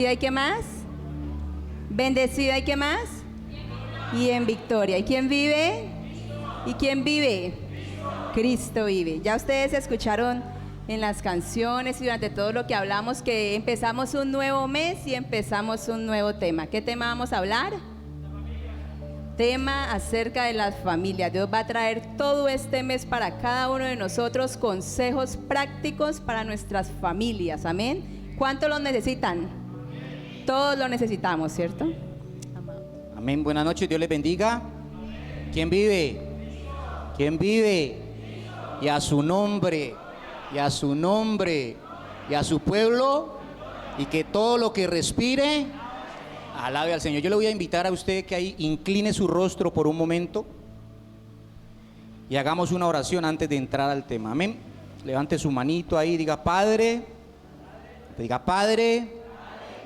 ¿Y qué más? Bendecida y qué más? Y en victoria. ¿Y quién vive? ¿Y quién vive? Cristo vive. Ya ustedes escucharon en las canciones y durante todo lo que hablamos que empezamos un nuevo mes y empezamos un nuevo tema. ¿Qué tema vamos a hablar? Tema acerca de las familias. Dios va a traer todo este mes para cada uno de nosotros consejos prácticos para nuestras familias. Amén. ¿Cuántos los necesitan? Todos lo necesitamos, ¿cierto? Amén. Buenas noches, Dios les bendiga. ¿Quién vive? ¿Quién vive? Y a su nombre, y a su nombre, y a su pueblo, y que todo lo que respire, alabe al Señor. Yo le voy a invitar a usted que ahí incline su rostro por un momento y hagamos una oración antes de entrar al tema. Amén. Levante su manito ahí, diga Padre,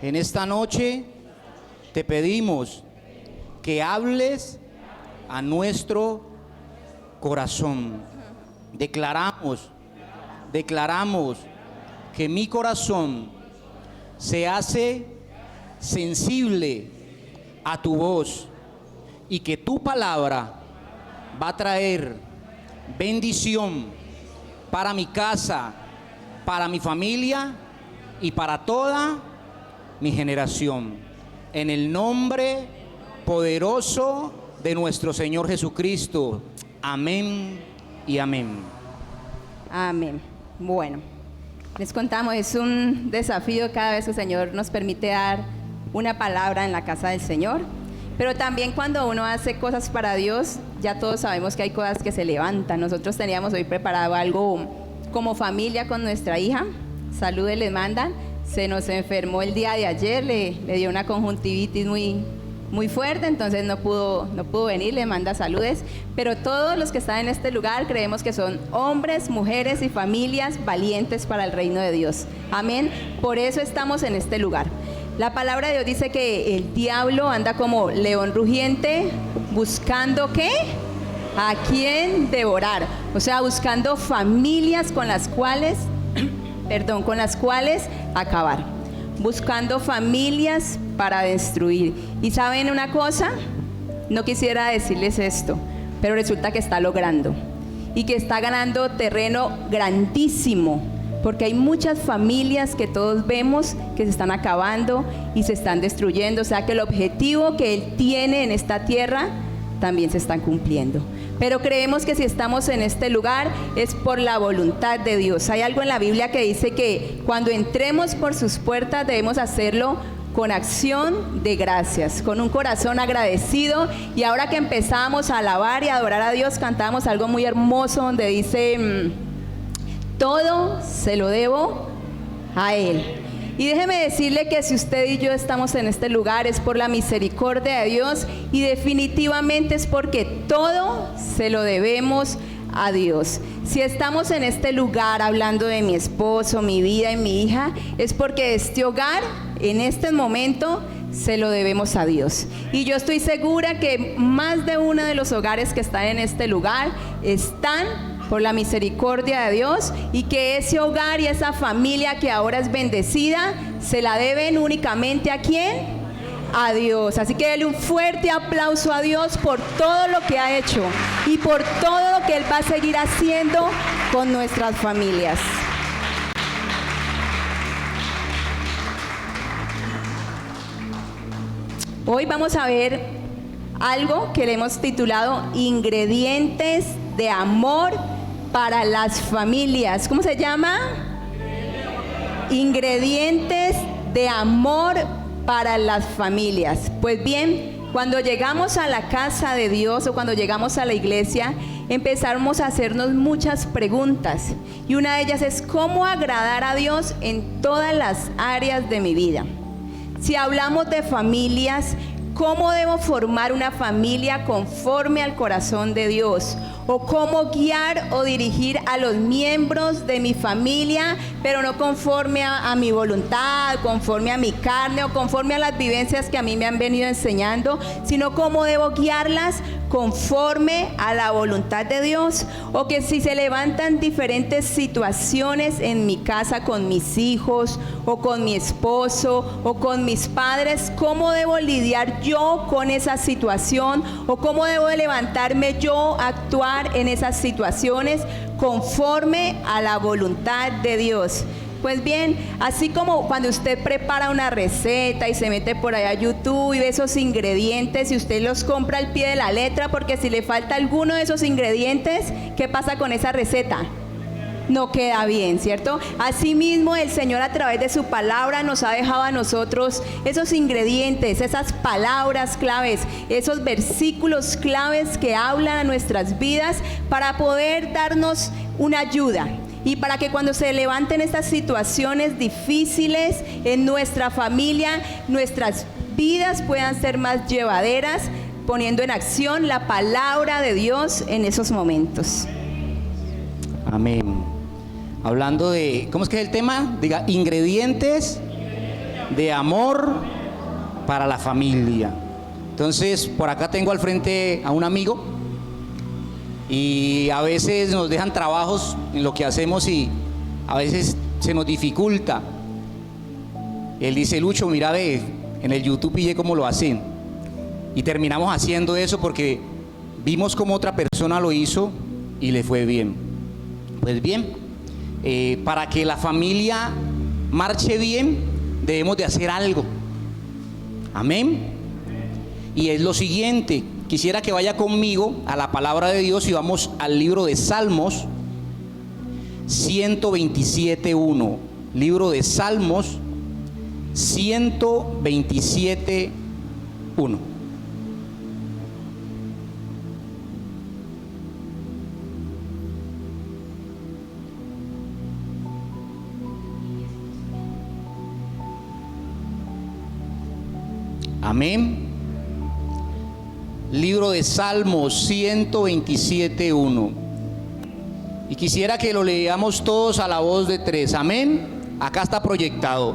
en esta noche te pedimos que hables a nuestro corazón. Declaramos que mi corazón se hace sensible a tu voz y que tu palabra va a traer bendición para mi casa, para mi familia y para toda mi generación. En el nombre poderoso de nuestro Señor Jesucristo. Amén y amén. Amén. Bueno, les contamos, es un desafío cada vez que el Señor nos permite dar una palabra en la casa del Señor, pero también cuando uno hace cosas para Dios, ya todos sabemos que hay cosas que se levantan. Nosotros teníamos hoy preparado algo como familia con nuestra hija, saludes les mandan, se nos enfermó el día de ayer, le dio una conjuntivitis muy fuerte, entonces no pudo venir, le manda saludes, pero todos los que están en este lugar creemos que son hombres, mujeres y familias valientes para el reino de Dios. Amén. Por eso estamos en este lugar. La palabra de Dios dice que el diablo anda como león rugiente buscando ¿qué? A quién devorar. O sea, buscando familias con las cuales acabar. Buscando familias para destruir. Y ¿saben una cosa? No quisiera decirles esto, pero resulta que está logrando y que está ganando terreno grandísimo, porque hay muchas familias que todos vemos que se están acabando y se están destruyendo. O sea que el objetivo que Él tiene en esta tierra también se están cumpliendo. Pero creemos que si estamos en este lugar es por la voluntad de Dios. Hay algo en la Biblia que dice que cuando entremos por sus puertas debemos hacerlo con acción de gracias, con un corazón agradecido. Y ahora que empezamos a alabar y a adorar a Dios, cantamos algo muy hermoso donde dice, todo se lo debo a Él. Y déjeme decirle que si usted y yo estamos en este lugar es por la misericordia de Dios y definitivamente es porque todo se lo debemos a Dios. Si estamos en este lugar hablando de mi esposo, mi vida y mi hija, es porque este hogar en este momento se lo debemos a Dios. Y yo estoy segura que más de uno de los hogares que están en este lugar están por la misericordia de Dios, y que ese hogar y esa familia que ahora es bendecida se la deben únicamente ¿a quién? A Dios. Así que denle un fuerte aplauso a Dios por todo lo que ha hecho y por todo lo que Él va a seguir haciendo con nuestras familias. Hoy vamos a ver algo que le hemos titulado Ingredientes de amor para las familias. ¿Cómo se llama? Ingredientes de amor para las familias. Pues bien, cuando llegamos a la casa de Dios o cuando llegamos a la iglesia, empezamos a hacernos muchas preguntas. Y una de ellas es ¿cómo agradar a Dios en todas las áreas de mi vida? Si hablamos de familias, ¿cómo debo formar una familia conforme al corazón de Dios? o cómo guiar o dirigir a los miembros de mi familia, pero no conforme a mi voluntad, conforme a mi carne o conforme a las vivencias que a mí me han venido enseñando, sino cómo debo guiarlas conforme a la voluntad de Dios. O que si se levantan diferentes situaciones en mi casa con mis hijos o con mi esposo o con mis padres, ¿cómo debo lidiar yo con esa situación? ¿O cómo debo levantarme yo a actuar en esas situaciones conforme a la voluntad de Dios? Pues bien, así como cuando usted prepara una receta y se mete por allá a YouTube y ve esos ingredientes y usted los compra al pie de la letra, porque si le falta alguno de esos ingredientes, ¿qué pasa con esa receta? No queda bien, ¿cierto? Asimismo, el Señor a través de su palabra nos ha dejado a nosotros esos ingredientes, esas palabras claves, esos versículos claves que hablan a nuestras vidas para poder darnos una ayuda. Y para que cuando se levanten estas situaciones difíciles en nuestra familia, nuestras vidas puedan ser más llevaderas, poniendo en acción la palabra de Dios en esos momentos. Amén. Hablando de, ¿cómo es que es el tema? Diga, ingredientes de amor para la familia. Entonces, por acá tengo al frente a un amigo. Y a veces nos dejan trabajos en lo que hacemos y a veces se nos dificulta. Él dice: Lucho, mira, ve, en el YouTube pillé cómo lo hacen. Y terminamos haciendo eso porque vimos cómo otra persona lo hizo y le fue bien. Pues bien, para que la familia marche bien, debemos de hacer algo. Amén. Y es lo siguiente. Quisiera que vaya conmigo a la palabra de Dios y vamos al libro de Salmos 127:1. Libro de Salmos 127:1. Amén. Libro de Salmos 127:1. Y quisiera que lo leamos todos a la voz de 3. Amén. Acá está proyectado.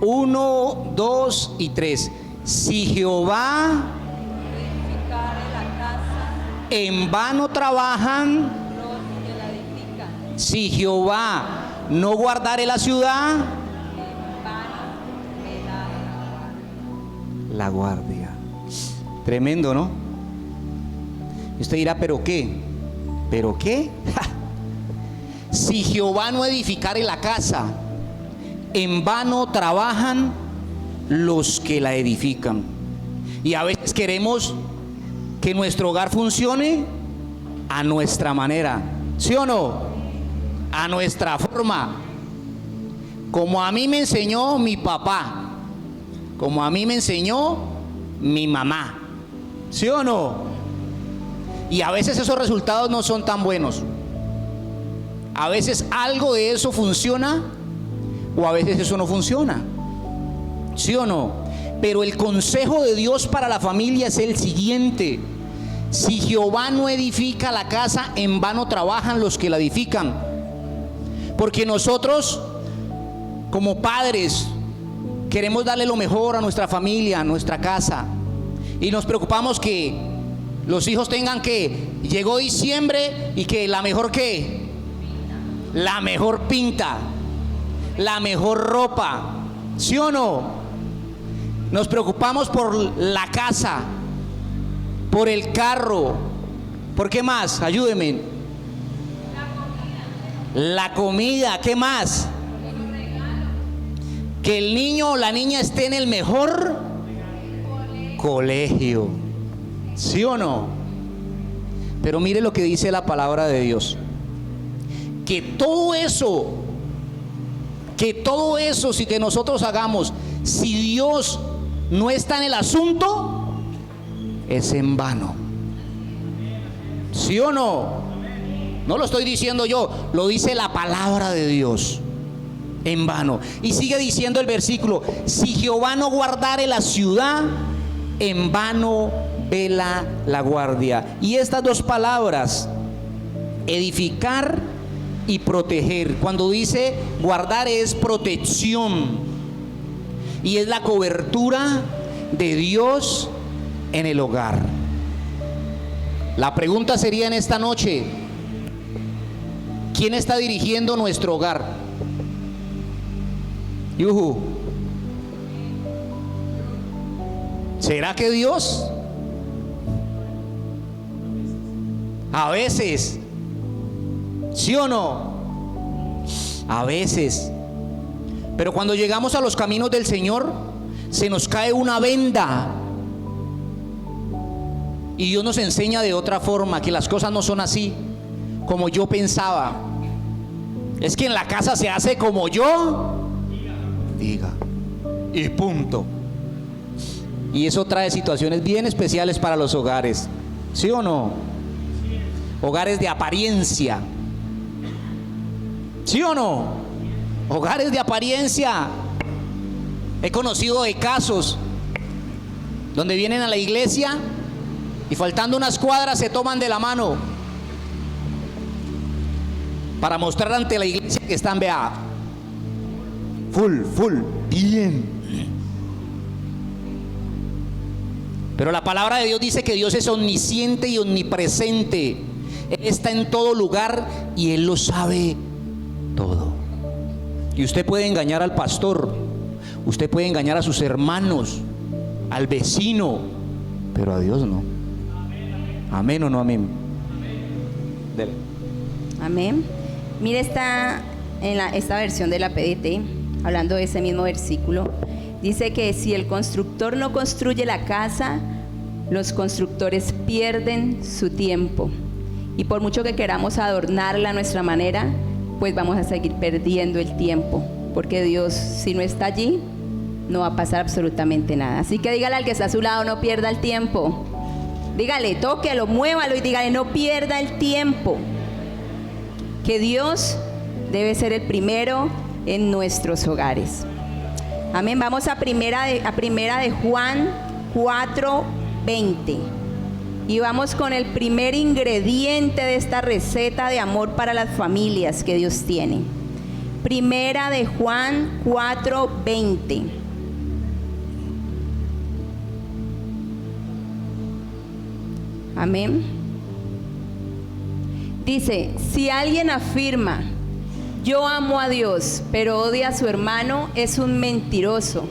1, 2 y 3. Si Jehová en vano trabajan, si Jehová no guardare la ciudad, la guardia. Tremendo, ¿no? Y usted dirá, ¿pero qué? ¿Pero qué? ¡Ja! Si Jehová no edificare la casa, en vano trabajan los que la edifican. Y a veces queremos que nuestro hogar funcione a nuestra manera, ¿sí o no? A nuestra forma. Como a mí me enseñó mi papá, como a mí me enseñó mi mamá, ¿sí o no? Y a veces esos resultados no son tan buenos. A veces algo de eso funciona o a veces eso no funciona, ¿sí o no? Pero el consejo de Dios para la familia es el siguiente: si Jehová no edifica la casa, en vano trabajan los que la edifican. Porque nosotros, como padres, queremos darle lo mejor a nuestra familia, a nuestra casa, y nos preocupamos que los hijos tengan que, llegó diciembre y que la mejor que, la mejor pinta, la mejor ropa, ¿sí o no? Nos preocupamos por la casa, por el carro, ¿por qué más? Ayúdenme. La comida, ¿qué más? Que el niño o la niña esté en el mejor colegio, ¿sí o no? Pero mire lo que dice la palabra de Dios: que todo eso si que nosotros hagamos, si Dios no está en el asunto, es en vano, ¿sí o no? No lo estoy diciendo yo, lo dice la palabra de Dios. En vano. Y sigue diciendo el versículo: si Jehová no guardare la ciudad, en vano vela la guardia. Y estas dos palabras edificar y proteger. Cuando dice guardar es protección y es la cobertura de Dios en el hogar. La pregunta sería en esta noche: ¿quién está dirigiendo nuestro hogar? Yuhu. ¿Será que Dios? A veces, ¿sí o no? A veces. Pero cuando llegamos a los caminos del Señor, se nos cae una venda y Dios nos enseña de otra forma, que las cosas no son así como yo pensaba. Es que en la casa se hace como yo diga, y punto. Y eso trae situaciones bien especiales para los hogares, ¿sí o no? Hogares de apariencia, ¿sí o no? Hogares de apariencia. He conocido de casos donde vienen a la iglesia y faltando unas cuadras se toman de la mano para mostrar ante la iglesia que están, vea, full, bien. Pero la palabra de Dios dice que Dios es omnisciente y omnipresente. Él está en todo lugar y Él lo sabe todo. Y usted puede engañar al pastor, usted puede engañar a sus hermanos, al vecino, pero a Dios no. Amén o no amén. Dele. Amén. Mire esta versión de la PDT, hablando de ese mismo versículo, dice que si el constructor no construye la casa, los constructores pierden su tiempo. Y por mucho que queramos adornarla a nuestra manera, pues vamos a seguir perdiendo el tiempo, porque Dios, si no está allí, no va a pasar absolutamente nada. Así que dígale al que está a su lado, no pierda el tiempo. Dígale, tóquelo, muévalo y dígale, no pierda el tiempo. Que Dios debe ser el primero en nuestros hogares. Amén. Vamos a primera de Juan 4:20. Y vamos con el primer ingrediente de esta receta de amor para las familias que Dios tiene. Primera de Juan 4:20. Amén. Dice, si alguien afirma, yo amo a Dios, pero odia a su hermano, es un mentiroso.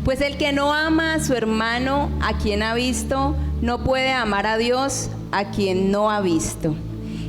Pues el que no ama a su hermano, a quien ha visto, no puede amar a Dios, a quien no ha visto.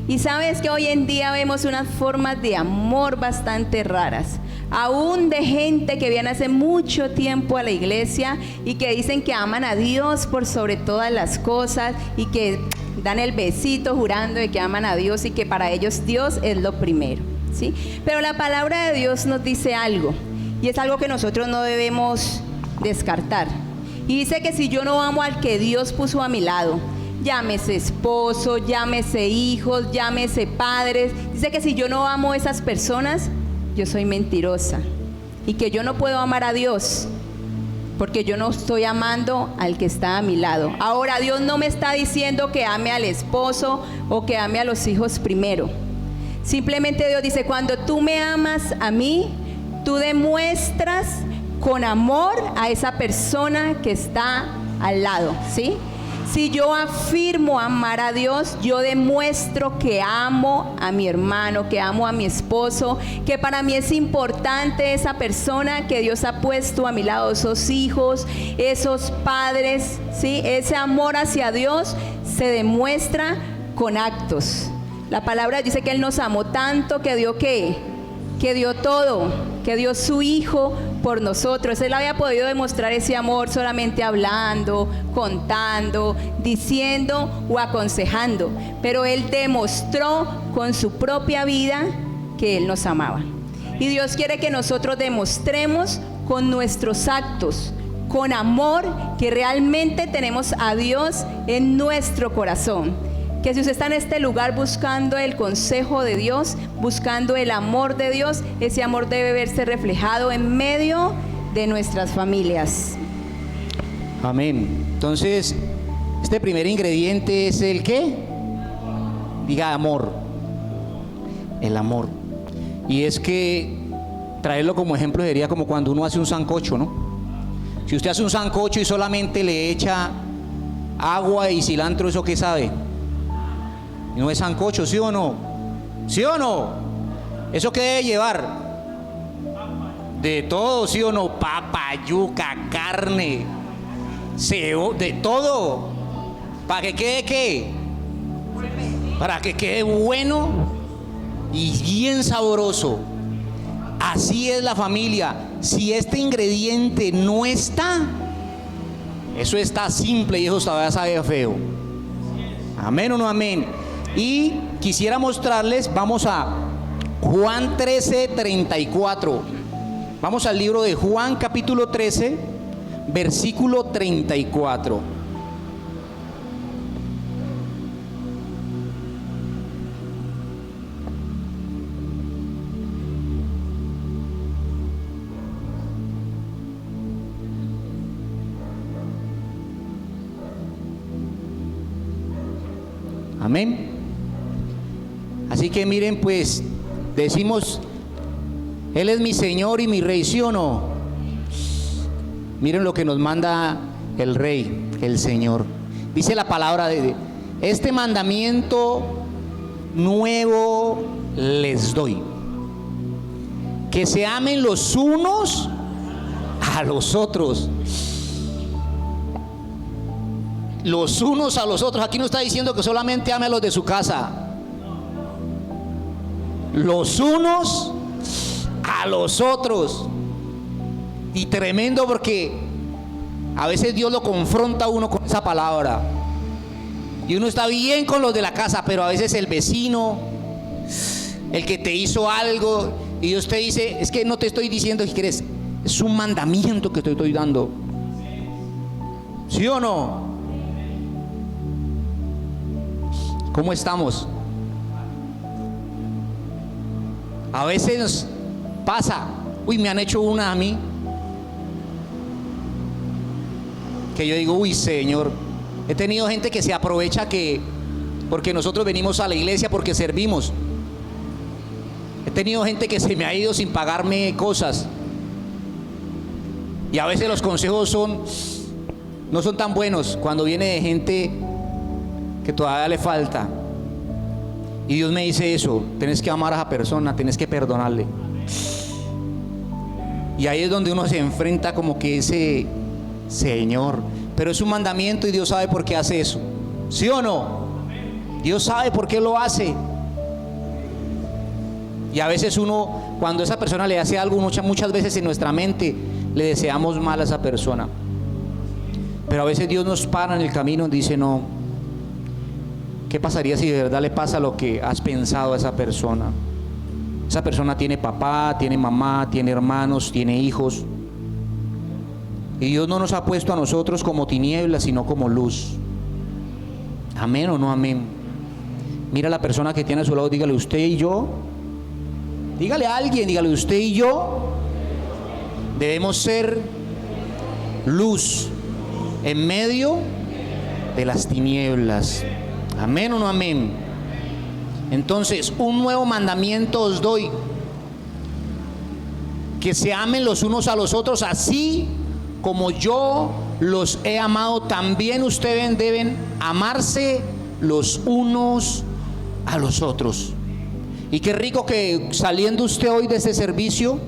Y sabes que hoy en día vemos unas formas de amor bastante raras, aún de gente que viene hace mucho tiempo a la iglesia y que dicen que aman a Dios por sobre todas las cosas y que dan el besito jurando de que aman a Dios y que para ellos Dios es lo primero, ¿sí? Pero la palabra de Dios nos dice algo, y es algo que nosotros no debemos descartar. Y dice que si yo no amo al que Dios puso a mi lado, llámese esposo, llámese hijos, llámese padres, dice que si yo no amo a esas personas, yo soy mentirosa, y que yo no puedo amar a Dios porque yo no estoy amando al que está a mi lado. Ahora, Dios no me está diciendo que ame al esposo o que ame a los hijos primero. Simplemente Dios dice, cuando tú me amas a mí, tú demuestras con amor a esa persona que está al lado, ¿sí? Si yo afirmo amar a Dios, yo demuestro que amo a mi hermano, que amo a mi esposo, que para mí es importante esa persona que Dios ha puesto a mi lado, esos hijos, esos padres, ¿sí? Ese amor hacia Dios se demuestra con actos. La palabra dice que Él nos amó tanto que dio ¿qué? Que dio todo, que dio su hijo por nosotros. Él había podido demostrar ese amor solamente hablando, contando, diciendo o aconsejando, pero Él demostró con su propia vida que Él nos amaba. Y Dios quiere que nosotros demostremos con nuestros actos, con amor, que realmente tenemos a Dios en nuestro corazón. Que si usted está en este lugar buscando el consejo de Dios, buscando el amor de Dios, ese amor debe verse reflejado en medio de nuestras familias. Amén. Entonces, este primer ingrediente es el ¿qué? Diga amor. El amor. Y es que traerlo como ejemplo sería como cuando uno hace un sancocho, ¿no? Si usted hace un sancocho y solamente le echa agua y cilantro, ¿eso qué sabe? No es sancocho, ¿sí o no? ¿Sí o no? ¿Eso qué debe llevar? De todo, ¿sí o no? Papa, yuca, carne, de todo. ¿Para que quede qué? Para que quede bueno y bien sabroso. Así es la familia. Si este ingrediente no está, eso está simple y eso todavía sabe feo. Amén o no amén. Y quisiera mostrarles, vamos a Juan 13:34. Vamos al libro de Juan capítulo 13, versículo 34. Amén. Así que miren, pues decimos, Él es mi Señor y mi Rey, ¿sí o no? Miren lo que nos manda el Rey, el Señor. Dice la palabra de este mandamiento nuevo les doy: que se amen los unos a los otros. Los unos a los otros. Aquí no está diciendo que solamente ame a los de su casa. Los unos a los otros. Y tremendo, porque a veces Dios lo confronta a uno con esa palabra. Y uno está bien con los de la casa, pero a veces el vecino, el que te hizo algo, y Dios te dice: es que no te estoy diciendo que quieres, es un mandamiento que te estoy dando. ¿Sí o no? ¿Cómo estamos? A veces nos pasa, uy, me han hecho una a mí, que yo digo, uy, Señor, he tenido gente que se aprovecha porque nosotros venimos a la iglesia, porque servimos. He tenido gente que se me ha ido sin pagarme cosas. Y a veces los consejos no son tan buenos cuando viene de gente que todavía le falta. Y Dios me dice eso: tenés que amar a esa persona, tenés que perdonarle. Y ahí es donde uno se enfrenta como que ese Señor, pero es un mandamiento y Dios sabe por qué hace eso. ¿Sí o no? Dios sabe por qué lo hace. Y a veces uno, cuando esa persona le hace algo, muchas veces en nuestra mente le deseamos mal a esa persona. Pero a veces Dios nos para en el camino y dice: no, ¿qué pasaría si de verdad le pasa lo que has pensado a esa persona? Esa persona tiene papá, tiene mamá, tiene hermanos, tiene hijos. Y Dios no nos ha puesto a nosotros como tinieblas, sino como luz. ¿Amén o no amén? Mira a la persona que tiene a su lado, dígale: usted y yo. Dígale a alguien, dígale: usted y yo debemos ser luz en medio de las tinieblas. ¿Amén o no amén? Entonces, un nuevo mandamiento os doy: que se amen los unos a los otros, así como yo los he amado, también ustedes deben amarse los unos a los otros. Y qué rico que saliendo usted hoy de este servicio,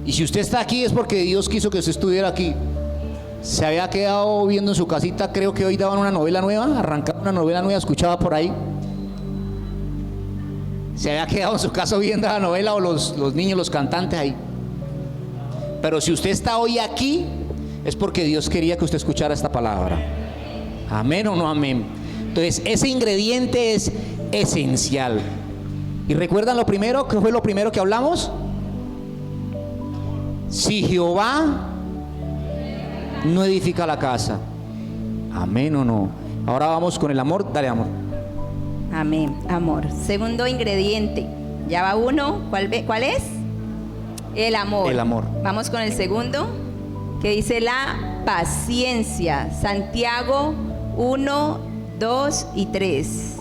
y si usted está aquí es porque Dios quiso que usted estuviera aquí. Se había quedado viendo en su casita, creo que hoy daban una novela nueva, arrancaron una novela nueva, escuchaba por ahí. Se había quedado en su casa viendo la novela, o los niños, los cantantes ahí. Pero si usted está hoy aquí, es porque Dios quería que usted escuchara esta palabra. ¿Amén o no amén? Entonces, ese ingrediente es esencial. ¿Y recuerdan lo primero? ¿Qué fue lo primero que hablamos? Si Jehová no edifica la casa, ¿amén o no? Ahora vamos con el amor. Dale, amor. Amén, amor. Segundo ingrediente. Ya va uno. ¿Cuál es? El amor. El amor. Vamos con el segundo, que dice la paciencia. Santiago 1, 2 y 3.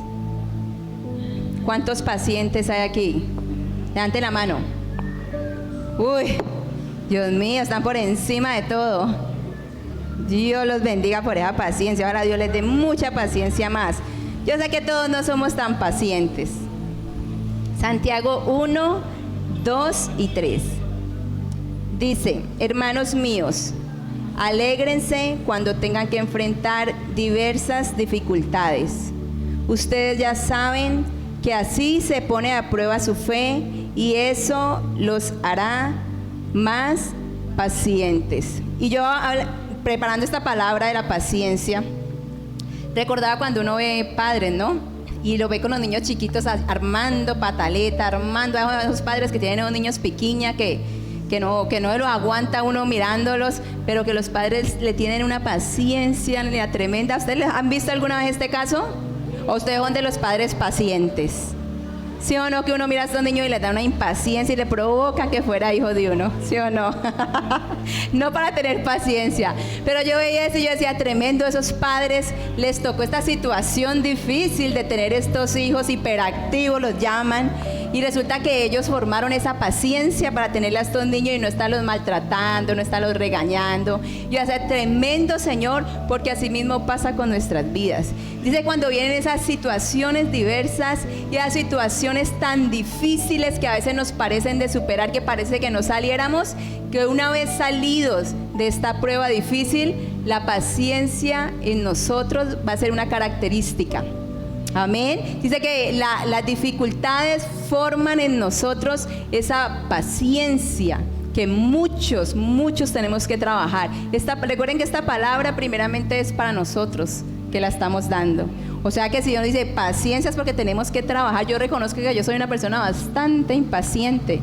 ¿Cuántos pacientes hay aquí? Levanten la mano. Uy, Dios mío, están por encima de todo. Dios los bendiga por esa paciencia. Ahora Dios les dé mucha paciencia más. Yo sé que todos no somos tan pacientes. Santiago 1, 2 y 3. Dice, hermanos míos, alégrense cuando tengan que enfrentar diversas dificultades. Ustedes ya saben que así se pone a prueba su fe y eso los hará más pacientes. Y yo, preparando esta palabra de la paciencia, recordaba cuando uno ve padres, ¿no? Y lo ve con los niños chiquitos armando pataleta, armando a esos padres que tienen a los niños piquiña que no lo aguanta uno mirándolos, pero que los padres le tienen una paciencia tremenda. ¿Ustedes han visto alguna vez este caso? ¿O ustedes son de los padres pacientes? ¿Sí o no? Que uno mira a estos niños y les da una impaciencia y le provoca que fuera hijo de uno. ¿Sí o no? No para tener paciencia. Pero yo veía eso y yo decía, tremendo, esos padres les tocó esta situación difícil de tener estos hijos hiperactivos, los llaman. Y resulta que ellos formaron esa paciencia para tenerle a estos niños y no estarlos maltratando, no estarlos regañando. Y hace tremendo, Señor, porque así mismo pasa con nuestras vidas. Dice, cuando vienen esas situaciones diversas y esas situaciones tan difíciles que a veces nos parecen de superar, que parece que no saliéramos, que una vez salidos de esta prueba difícil, la paciencia en nosotros va a ser una característica. Amén. Dice que las dificultades forman en nosotros esa paciencia que muchos tenemos que trabajar. Recuerden que esta palabra primeramente es para nosotros que la estamos dando. O sea que si Dios dice paciencia es porque tenemos que trabajar. Yo reconozco que yo soy una persona bastante impaciente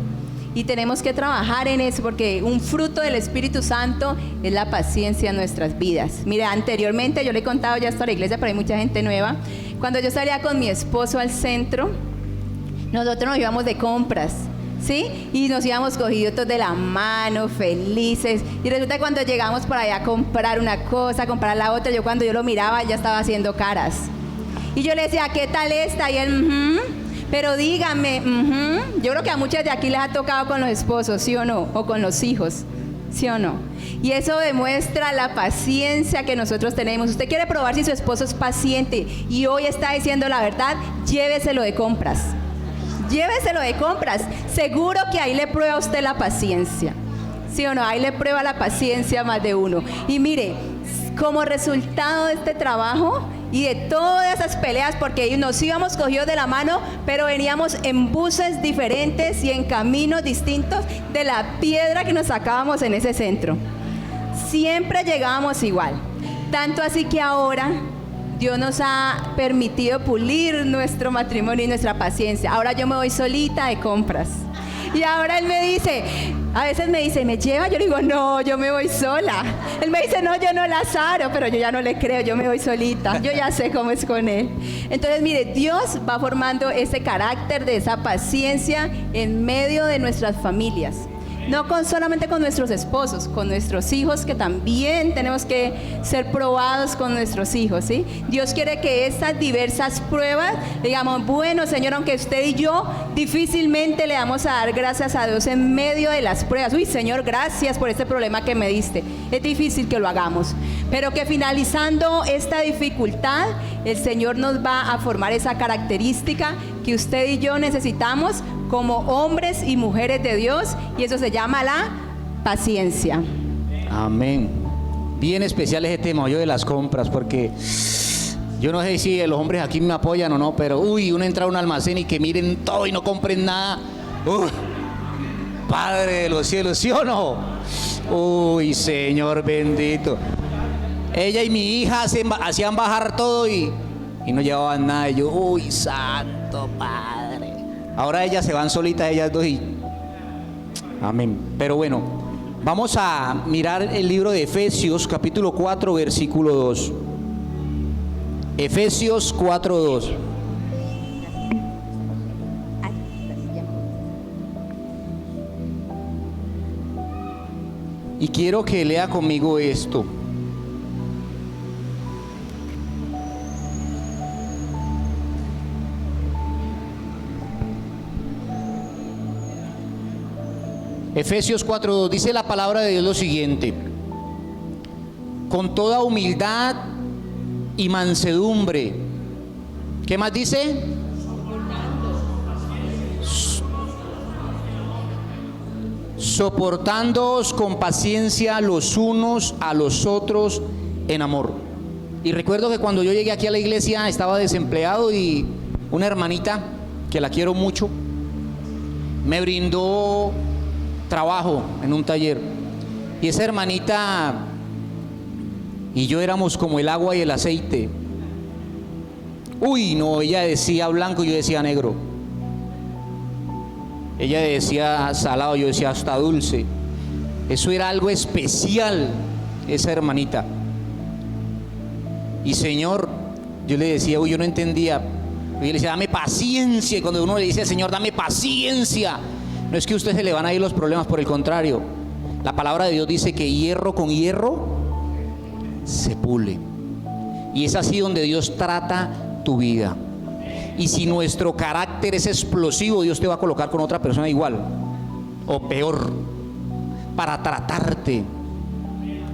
y tenemos que trabajar en eso porque un fruto del Espíritu Santo es la paciencia en nuestras vidas. Mire, anteriormente yo le he contado ya esto a la iglesia, pero hay mucha gente nueva. Cuando yo salía con mi esposo al centro, nosotros nos íbamos de compras, ¿sí? Y nos íbamos cogidos de la mano, felices. Y resulta que cuando llegamos por allá a comprar una cosa, a comprar la otra, cuando yo lo miraba, ya estaba haciendo caras. Y yo le decía, ¿qué tal esta? Y él, pero dígame, yo creo que a muchas de aquí les ha tocado con los esposos, ¿sí o no? O con los hijos, ¿sí o no? Y eso demuestra la paciencia que nosotros tenemos. Usted quiere probar si su esposo es paciente y hoy está diciendo la verdad, lléveselo de compras. Lléveselo de compras. Seguro que ahí le prueba a usted la paciencia. ¿Sí o no? Ahí le prueba la paciencia más de uno. Y mire, como resultado de este trabajo y de todas esas peleas, porque nos íbamos cogidos de la mano, pero veníamos en buses diferentes y en caminos distintos de la piedra que nos sacábamos en ese centro. Siempre llegábamos igual. Tanto así que ahora Dios nos ha permitido pulir nuestro matrimonio y nuestra paciencia. Ahora yo me voy solita de compras. Y ahora él me dice, a veces me dice, ¿me lleva? Yo le digo, no, yo me voy sola. Él me dice, no, yo no Lázaro, pero yo ya no le creo, yo me voy solita. Yo ya sé cómo es con él. Entonces, mire, Dios va formando ese carácter de esa paciencia en medio de nuestras familias. No solamente con nuestros esposos, con nuestros hijos, que también tenemos que ser probados con nuestros hijos, ¿sí? Dios quiere que estas diversas pruebas, digamos, bueno, Señor, aunque usted y yo difícilmente le vamos a dar gracias a Dios en medio de las pruebas. Uy, Señor, gracias por este problema que me diste. Es difícil que lo hagamos, pero que finalizando esta dificultad, el Señor nos va a formar esa característica que usted y yo necesitamos como hombres y mujeres de Dios, y eso se llama la paciencia. Amén. Bien especial ese tema, yo de las compras, porque yo no sé si los hombres aquí me apoyan o no, pero uno entra a un almacén y que miren todo y no compren nada. Padre de los cielos, ¿sí o no? Uy, Señor bendito. Ella y mi hija hacían bajar todo y no llevaban nada. Y yo, uy, santo Padre. Ahora ellas se van solitas, ellas dos y... Amén. Pero bueno, vamos a mirar el libro de Efesios, capítulo 4, versículo 2. Efesios 4, 2. Y quiero que lea conmigo esto. Efesios 4:2 dice la palabra de Dios lo siguiente: con toda humildad y mansedumbre. ¿Qué más dice? Soportándoos con paciencia los unos a los otros en amor. Y recuerdo que cuando yo llegué aquí a la iglesia estaba desempleado y una hermanita, que la quiero mucho, me brindó trabajo en un taller. Y esa hermanita y yo éramos como el agua y el aceite. Uy, no, ella decía blanco y yo decía negro. Ella decía salado, yo decía hasta dulce. Eso era algo especial, esa hermanita. Y Señor, yo le decía, uy, yo no entendía. Y le decía, dame paciencia. Y cuando uno le dice, Señor, dame paciencia, no es que a usted se le van a ir los problemas, por el contrario. La palabra de Dios dice que hierro con hierro se pule. Y es así donde Dios trata tu vida. Y si nuestro carácter es explosivo, Dios te va a colocar con otra persona igual o peor para tratarte.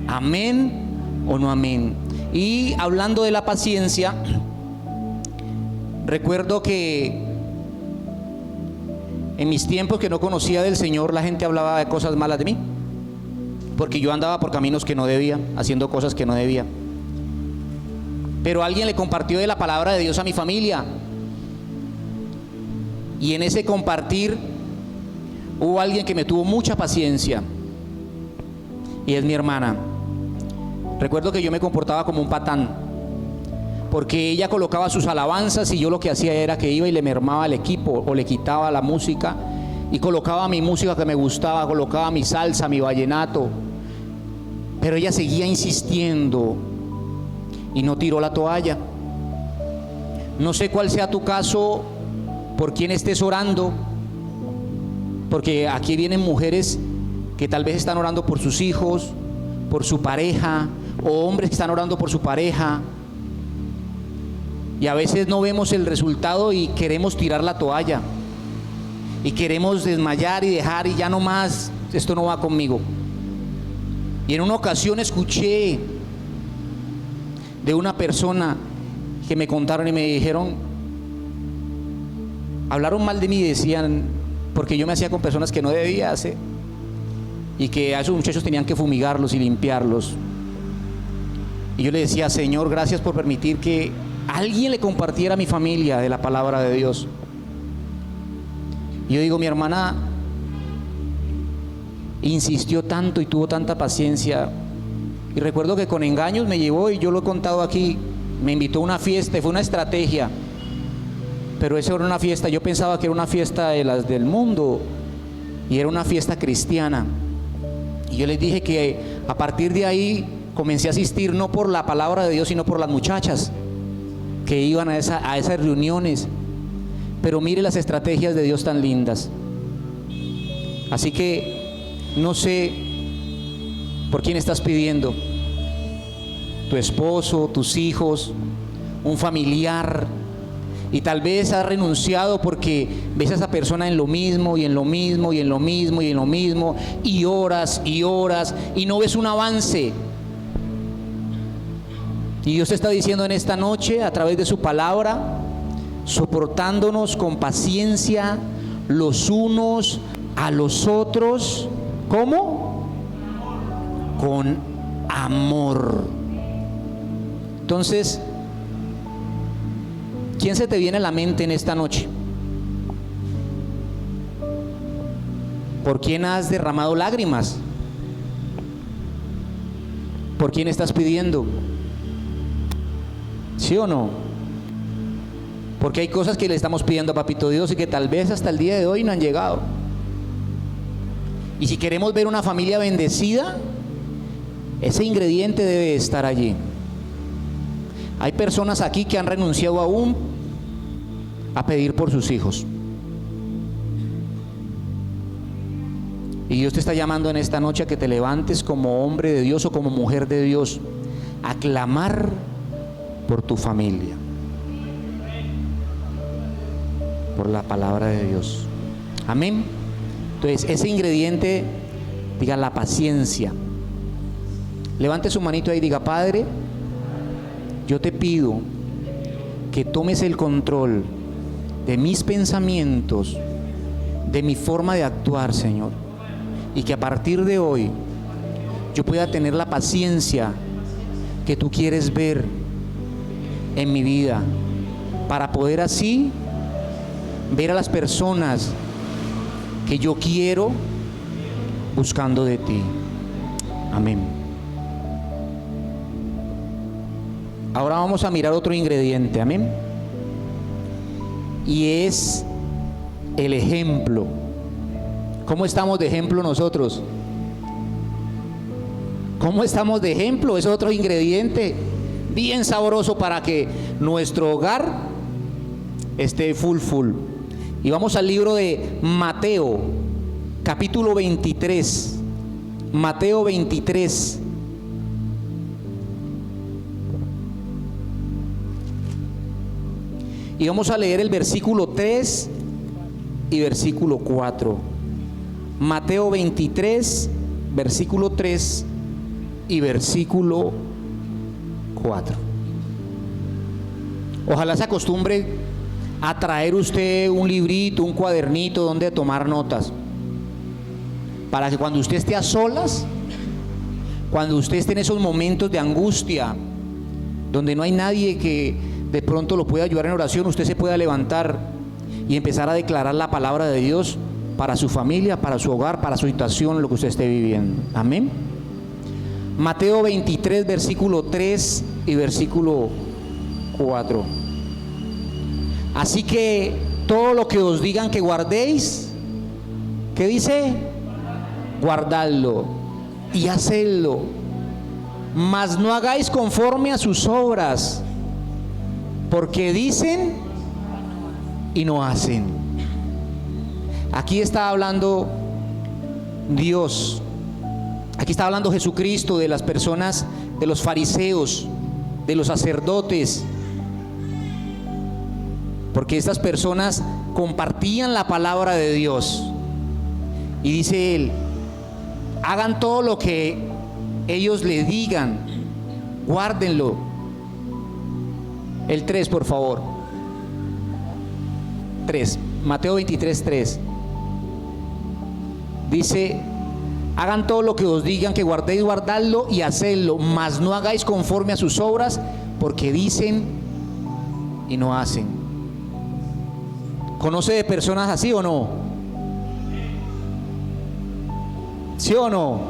Amén o no amén. Y hablando de la paciencia, recuerdo que en mis tiempos que no conocía del Señor, la gente hablaba de cosas malas de mí, porque yo andaba por caminos que no debía, haciendo cosas que no debía. Pero alguien le compartió de la palabra de Dios a mi familia, y en ese compartir hubo alguien que me tuvo mucha paciencia, y es mi hermana. Recuerdo que yo me comportaba como un patán, porque ella colocaba sus alabanzas y yo lo que hacía era que iba y le mermaba el equipo o le quitaba la música y colocaba mi música que me gustaba, colocaba mi salsa, mi vallenato, pero ella seguía insistiendo y no tiró la toalla. No sé cuál sea tu caso, por quién estés orando, porque aquí vienen mujeres que tal vez están orando por sus hijos, por su pareja, o hombres que están orando por su pareja, y a veces no vemos el resultado y queremos tirar la toalla y queremos desmayar y dejar y ya no más, esto no va conmigo. Y en una ocasión escuché de una persona que me contaron y me dijeron, hablaron mal de mí y decían, porque yo me hacía con personas que no debía hacer, y que a esos muchachos tenían que fumigarlos y limpiarlos. Y yo le decía, Señor, gracias por permitir que alguien le compartiera a mi familia de la palabra de Dios. Y yo digo, mi hermana insistió tanto y tuvo tanta paciencia. Y recuerdo que con engaños me llevó, y yo lo he contado aquí, me invitó a una fiesta y fue una estrategia. Pero esa era una fiesta, yo pensaba que era una fiesta de las del mundo, y era una fiesta cristiana. Y yo les dije que a partir de ahí comencé a asistir no por la palabra de Dios, sino por las muchachas que iban a esas reuniones. Pero mire las estrategias de Dios tan lindas. Así que no sé por quién estás pidiendo. Tu esposo, tus hijos, un familiar. Y tal vez has renunciado porque ves a esa persona en lo mismo y en lo mismo y en lo mismo y en lo mismo, y horas y horas, y no ves un avance. Y Dios te está diciendo en esta noche, a través de su palabra, soportándonos con paciencia los unos a los otros. ¿Cómo? Con amor. Entonces, ¿quién se te viene a la mente en esta noche? ¿Por quién has derramado lágrimas? ¿Por quién estás pidiendo? ¿Sí o no? Porque hay cosas que le estamos pidiendo a Papito Dios y que tal vez hasta el día de hoy no han llegado. Y si queremos ver una familia bendecida, ese ingrediente debe estar allí. Hay personas aquí que han renunciado aún a pedir por sus hijos. Y Dios te está llamando en esta noche a que te levantes como hombre de Dios o como mujer de Dios, a clamar por tu familia, por la palabra de Dios. Amén. Entonces, ese ingrediente Diga la paciencia. Levante su manito ahí y diga: Padre, yo te pido que tomes el control de mis pensamientos, de mi forma de actuar, Señor, y que a partir de hoy yo pueda tener la paciencia que tú quieres ver en mi vida, para poder así ver a las personas que yo quiero buscando de ti. Amén. Ahora vamos a mirar otro ingrediente, amén. Y es el ejemplo. ¿Cómo estamos de ejemplo nosotros? ¿Cómo estamos de ejemplo? Es otro ingrediente bien sabroso para que nuestro hogar esté full. Y vamos al libro de Mateo, capítulo 23. Mateo 23. Y vamos a leer el versículo 3 y versículo 4. Mateo 23, versículo 3 y versículo 4. Ojalá se acostumbre a traer usted un librito, un cuadernito donde tomar notas, para que cuando usted esté a solas, cuando usted esté en esos momentos de angustia, donde no hay nadie que de pronto lo pueda ayudar en oración, usted se pueda levantar y empezar a declarar la palabra de Dios para su familia, para su hogar, para su situación, lo que usted esté viviendo. Amén. Mateo 23, versículo 3 y versículo 4. Así que todo lo que os digan que guardéis, ¿qué dice? Guardadlo y hacedlo, mas no hagáis conforme a sus obras, porque dicen y no hacen. Aquí está hablando Dios, aquí está hablando Jesucristo de las personas, de los fariseos, de los sacerdotes, porque estas personas compartían la palabra de Dios. Y dice él: hagan todo lo que ellos le digan, guárdenlo. El 3, por favor. 3, Mateo 23, 3. Dice: hagan todo lo que os digan que guardéis, guardadlo y hacedlo, mas no hagáis conforme a sus obras, porque dicen y no hacen. ¿Conoce de personas así o no? ¿Sí o no?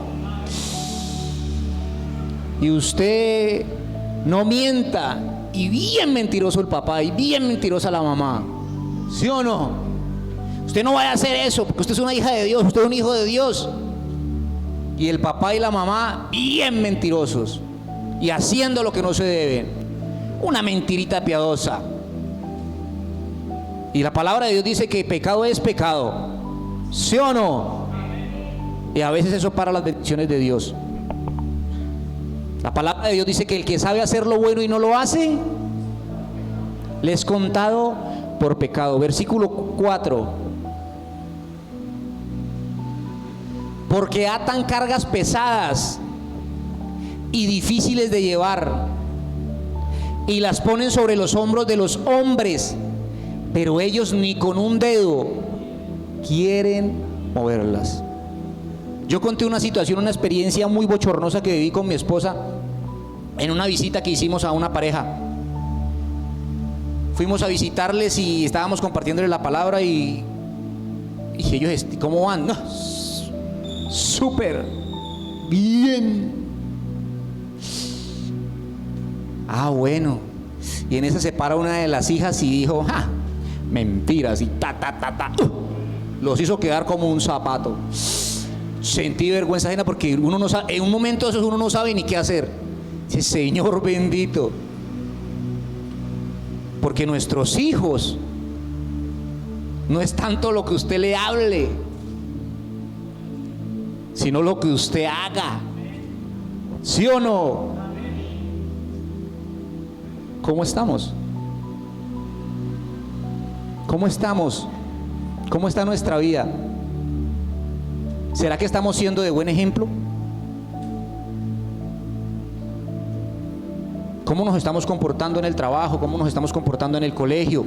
Y usted no mienta, y bien mentiroso el papá y bien mentirosa la mamá. ¿Sí o no? Usted no vaya a hacer eso, porque usted es una hija de Dios, usted es un hijo de Dios. Y el papá y la mamá bien mentirosos y haciendo lo que no se debe. Una mentirita piadosa. Y la palabra de Dios dice que pecado es pecado. ¿Sí o no? Y a veces eso para las bendiciones de Dios. La palabra de Dios dice que el que sabe hacer lo bueno y no lo hace, le es contado por pecado. Versículo 4. Porque atan cargas pesadas y difíciles de llevar, y las ponen sobre los hombros de los hombres, pero ellos ni con un dedo quieren moverlas. Yo conté una situación, una experiencia muy bochornosa que viví con mi esposa en una visita que hicimos a una pareja. Fuimos a visitarles y estábamos compartiéndoles la palabra y ellos, ¿cómo van? No, súper bien. Ah, bueno. Y en esa se para una de las hijas y dijo: ¡ja! Mentiras, y ta. Los hizo quedar como un zapato. Sentí vergüenza ajena, porque uno no sabe, en un momento de esos uno no sabe ni qué hacer. Dice: Señor bendito. Porque nuestros hijos no es tanto lo que usted le hable, sino lo que usted haga. ¿Sí o no? ¿Cómo estamos? ¿Cómo estamos? ¿Cómo está nuestra vida? ¿Será que estamos siendo de buen ejemplo? ¿Cómo nos estamos comportando en el trabajo? ¿Cómo nos estamos comportando en el colegio?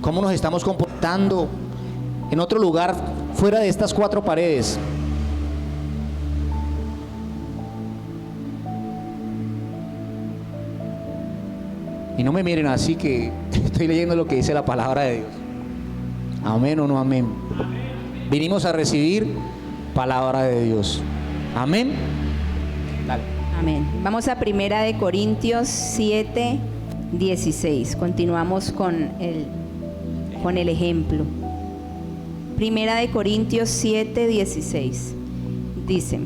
¿Cómo nos estamos comportando en otro lugar fuera de estas cuatro paredes? Y no me miren así, que estoy leyendo lo que dice la palabra de Dios. Amén o no amén. Vinimos a recibir palabra de Dios. Amén. Dale. Amén. Vamos a Primera de Corintios 7, 16. Continuamos con el ejemplo. Primera de Corintios 7, 16. Dice: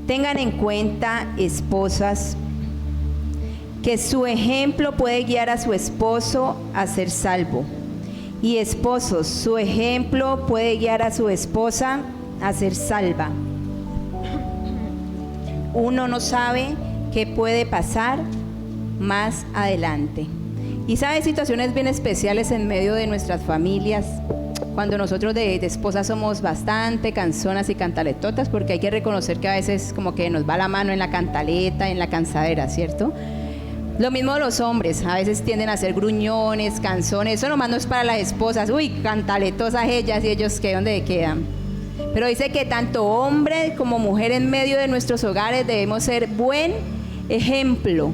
tengan en cuenta, esposas, que su ejemplo puede guiar a su esposo a ser salvo. Y esposos, su ejemplo puede guiar a su esposa a ser salva. Uno no sabe qué puede pasar más adelante. Y sabe, situaciones bien especiales en medio de nuestras familias, cuando nosotros de esposas somos bastante canzonas y cantaletotas, porque hay que reconocer que a veces como que nos va la mano en la cantaleta, en la cansadera, ¿cierto? Lo mismo los hombres, a veces tienden a ser gruñones, canzones. Eso nomás no es para las esposas, uy, cantaletosas ellas, y ellos ¿qué? ¿Dónde quedan? Pero dice que tanto hombre como mujer en medio de nuestros hogares debemos ser buen ejemplo.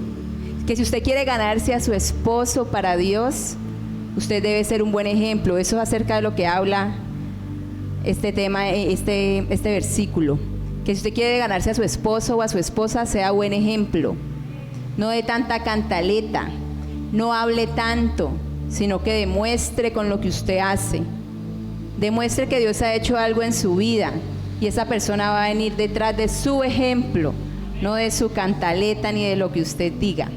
Que si usted quiere ganarse a su esposo para Dios, usted debe ser un buen ejemplo. Eso es acerca de lo que habla este tema, este versículo. Que si usted quiere ganarse a su esposo o a su esposa, sea buen ejemplo. No de tanta cantaleta, no hable tanto, sino que demuestre con lo que usted hace. Demuestre que Dios ha hecho algo en su vida y esa persona va a venir detrás de su ejemplo, no de su cantaleta ni de lo que usted diga.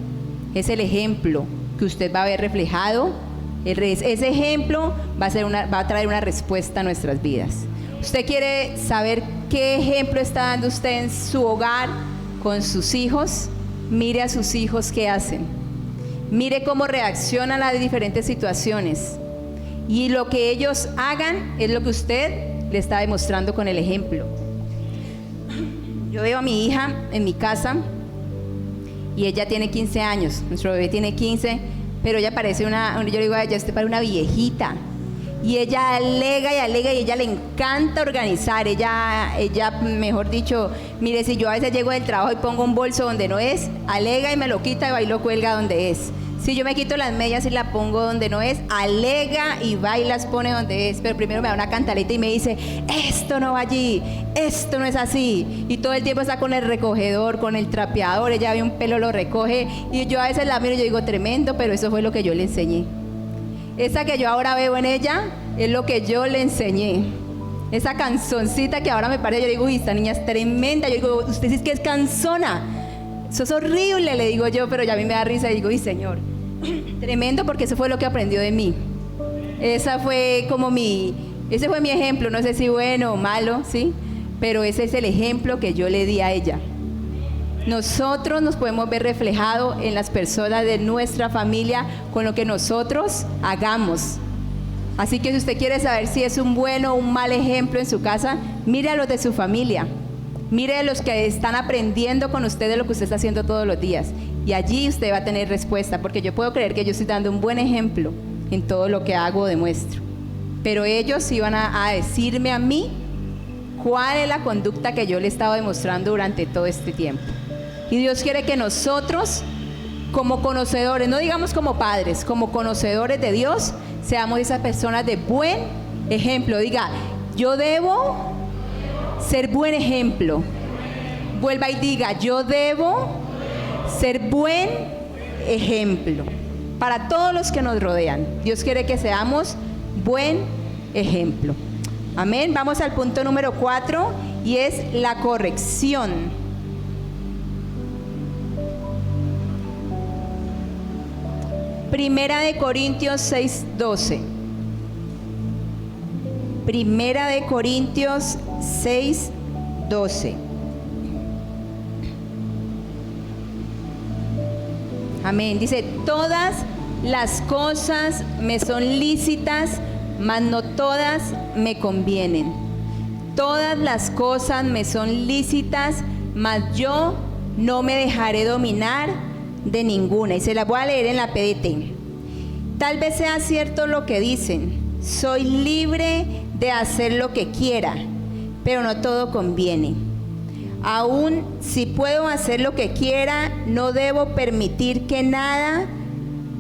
Es el ejemplo que usted va a ver reflejado. Ese ejemplo va a traer una respuesta a nuestras vidas. Usted quiere saber qué ejemplo está dando usted en su hogar con sus hijos. Mire a sus hijos qué hacen. Mire cómo reaccionan a las diferentes situaciones. Y lo que ellos hagan es lo que usted le está demostrando con el ejemplo. Yo veo a mi hija en mi casa y ella tiene 15 años. Nuestro bebé tiene 15, pero ella parece yo le digo a ella, usted parece una viejita. Y ella alega y ella le encanta organizar. Ella, mejor dicho, mire, si yo a veces llego del trabajo y pongo un bolso donde no es, alega y me lo quita y va y lo cuelga donde es. Si yo me quito las medias y la pongo donde no es, alega y va y las pone donde es. Pero primero me da una cantaleta y me dice, esto no va allí, esto no es así. Y todo el tiempo está con el recogedor, con el trapeador. Ella ve un pelo, lo recoge. Y yo a veces la miro y yo digo, tremendo, pero eso fue lo que yo le enseñé. Esa que yo ahora veo en ella es lo que yo le enseñé. Esa canzoncita que ahora me parece, yo digo, uy, esta niña es tremenda. Yo digo, usted sí es que es canzona. Eso es horrible, le digo yo, pero ya a mí me da risa y digo, uy, Señor, tremendo, porque eso fue lo que aprendió de mí. Ese fue mi ejemplo, no sé si bueno o malo, ¿sí? Pero ese es el ejemplo que yo le di a ella. Nosotros nos podemos ver reflejados en las personas de nuestra familia con lo que nosotros hagamos. Así que si usted quiere saber si es un bueno o un mal ejemplo en su casa, mire a los de su familia. Mire a los que están aprendiendo con usted de lo que usted está haciendo todos los días. Y allí usted va a tener respuesta, porque yo puedo creer que yo estoy dando un buen ejemplo en todo lo que hago o demuestro. Pero ellos iban a decirme a mí cuál es la conducta que yo le he estado demostrando durante todo este tiempo. Y Dios quiere que nosotros, como conocedores, no digamos como padres, como conocedores de Dios, seamos esas personas de buen ejemplo. Diga, yo debo ser buen ejemplo. Vuelva y diga, yo debo ser buen ejemplo para todos los que nos rodean. Dios quiere que seamos buen ejemplo. Amén. Vamos al punto número 4 y es la corrección. Primera de Corintios 6:12. Primera de Corintios 6:12. Amén. Dice, todas las cosas me son lícitas, mas no todas me convienen. todas las cosas me son lícitas, mas yo no me dejaré dominar de ninguna. Y se la voy a leer en la PDT. Tal vez sea cierto lo que dicen, soy libre de hacer lo que quiera, pero no todo conviene. Aún si puedo hacer lo que quiera, no debo permitir que nada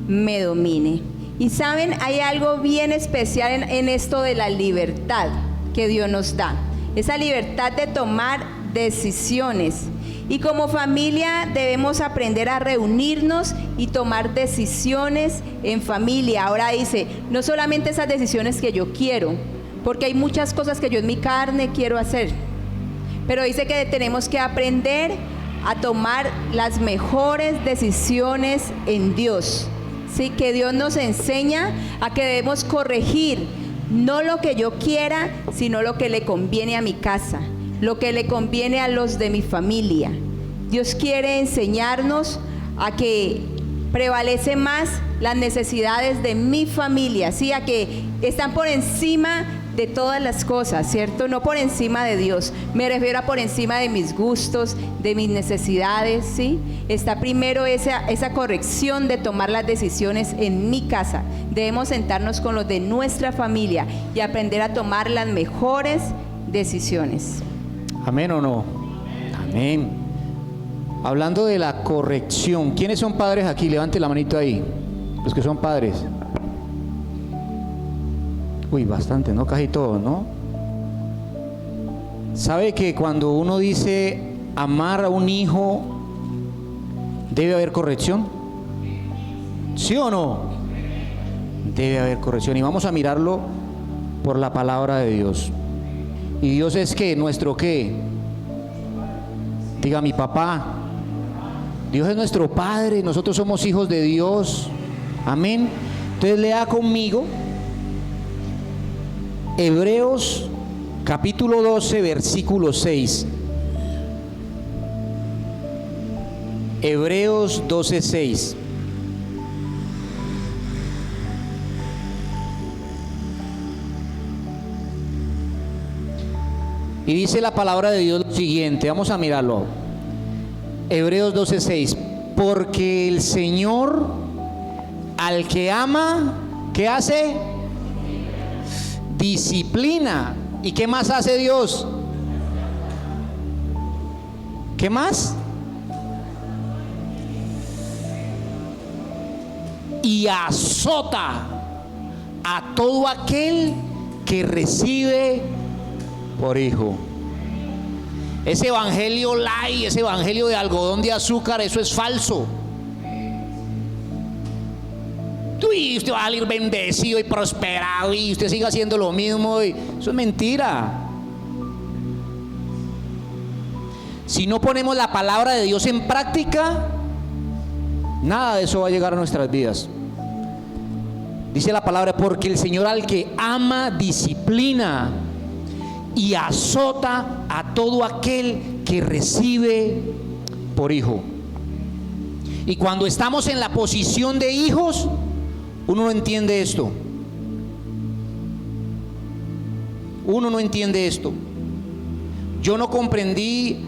me domine. Y saben, hay algo bien especial en esto de la libertad que Dios nos da. Esa libertad de tomar decisiones. Y como familia debemos aprender a reunirnos y tomar decisiones en familia. Ahora dice, no solamente esas decisiones que yo quiero, porque hay muchas cosas que yo en mi carne quiero hacer. Pero dice que tenemos que aprender a tomar las mejores decisiones en Dios. Sí, que Dios nos enseña a que debemos corregir no lo que yo quiera, sino lo que le conviene a mi casa, lo que le conviene a los de mi familia. Dios quiere enseñarnos a que prevalece más las necesidades de mi familia, ¿sí? A que están por encima de todas las cosas, ¿cierto? No por encima de Dios, me refiero a por encima de mis gustos, de mis necesidades, ¿sí? Está primero esa corrección de tomar las decisiones en mi casa. Debemos sentarnos con los de nuestra familia y aprender a tomar las mejores decisiones. ¿Amén o no? Amén. Hablando de la corrección, ¿quiénes son padres aquí? Levante la manito ahí, los que son padres. Uy, bastante, ¿no? Casi todos, ¿no? ¿Sabe que cuando uno dice amar a un hijo, debe haber corrección? ¿Sí o no? Debe haber corrección. Y vamos a mirarlo por la palabra de Dios. ¿Y Dios es qué? ¿Nuestro qué? Diga mi papá. Dios es nuestro Padre, nosotros somos hijos de Dios. Amén. Entonces lea conmigo Hebreos capítulo 12, versículo 6. Hebreos 12, 6. Y dice la palabra de Dios lo siguiente, vamos a mirarlo. Hebreos 12, 6. Porque el Señor al que ama, ¿qué hace? Disciplina. ¿Y qué más hace Dios? ¿Qué más? Y azota a todo aquel que recibe por hijo. Ese evangelio light, ese evangelio de algodón de azúcar, eso es falso. Y usted va a salir bendecido y prosperado y usted sigue haciendo lo mismo, y eso es mentira. Si no ponemos la palabra de Dios en práctica, nada de eso va a llegar a nuestras vidas. Dice la palabra, porque el Señor al que ama disciplina y azota a todo aquel que recibe por hijo. Y cuando estamos en la posición de hijos, uno no entiende esto. Uno no entiende esto. Yo no comprendí